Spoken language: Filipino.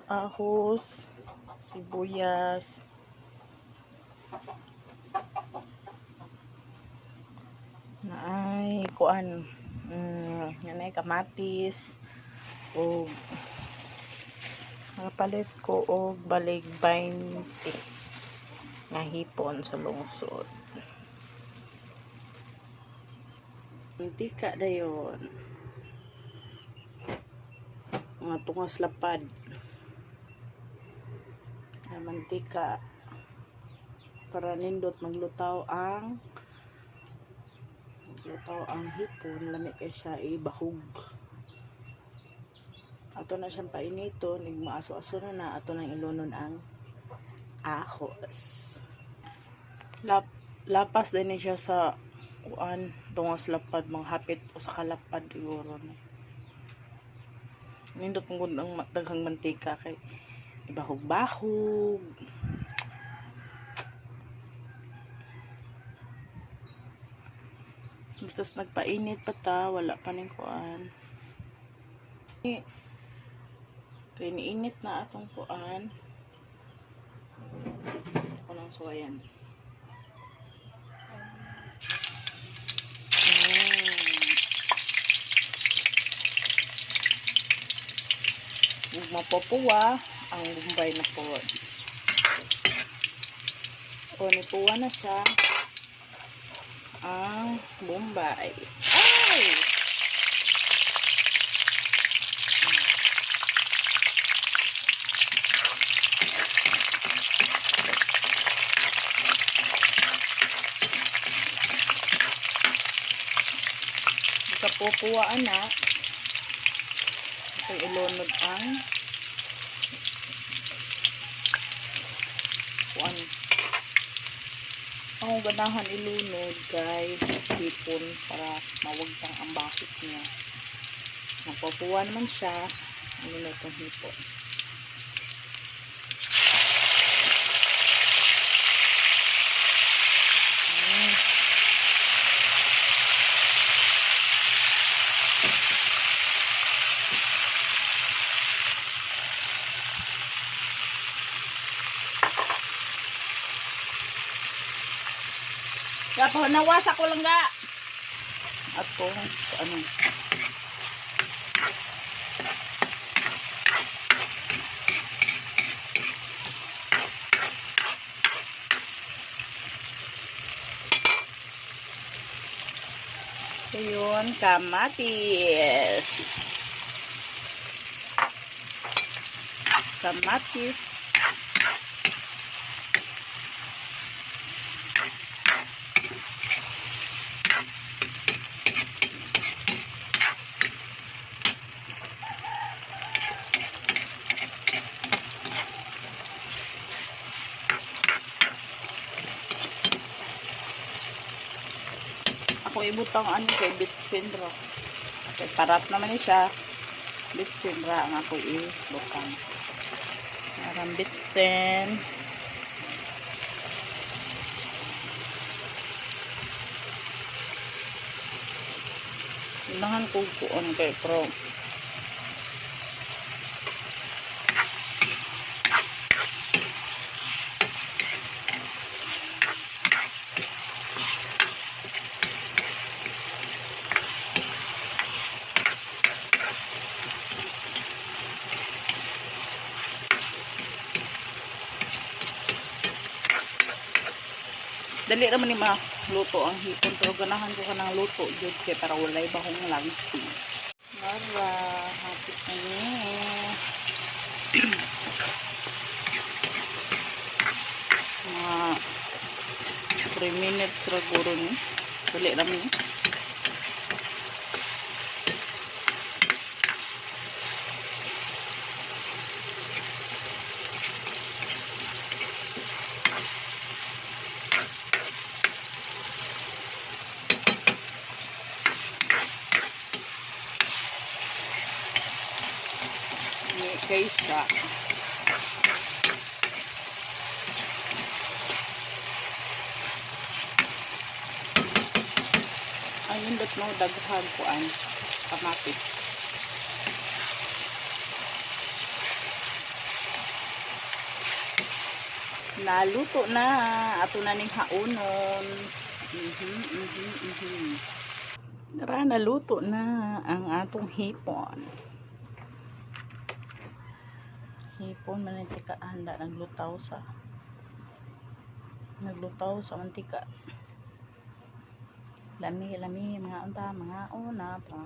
ahos, sibuyas, naay kuan, yan ay kamatis, o nakapalit ko og balig 20 nga hipon sa lungsod. Mantika dayon, mga tungas lapad, mantika para nindot maglutaw ang hipon, lami kay siya ibahog. Ato na siyang painiton, nigmaaso-aso na ato nang ilunon ang ahos. Lapas din siya sa kuan, tungas lapad, mga hapit o sa kalapad siguro. Nindot mong ang daghang mantika kay ibahog-bahog. Tapos nagpainit pa ta, wala pa ning kuan. Kaya niinit na atong kuan. Ako lang suwayan. Mapupuwa ang bumbay na po. O nipuwa na siya ang bumbay. Ay! Kapupuwaan na. Ito ilunod ang kuan. Ang ganahan ilunod guys, hipon para mawagtang ang bakit niya. Napupuwa naman siya. Ilunod ang hipon. Kaya po, nawasak ko lang ga. At po, ano. So yun, kamatis. Kamatis. Ako ibutang ano kay bitsin ra. Kay parat naman ni siya. Bitsin ra ang ako ibutang. Parang bitsin. Inahan ko kuon kay pro. Dali naman ni maluto ang hipon, pero ganahan ko ka ng luto jud kay para walay bahong langsi. Mara, hapit na niya. Mga 3 minutes siguro ni. Dali naman ni. Guys, ang indot mo daghan kuan kamatis. Naluto na. Ato na ning haunon. Tara, naluto na ang atong hipon. Hipon mantika handa naglutaw sa mantika. Lami mga unta, mga una pa.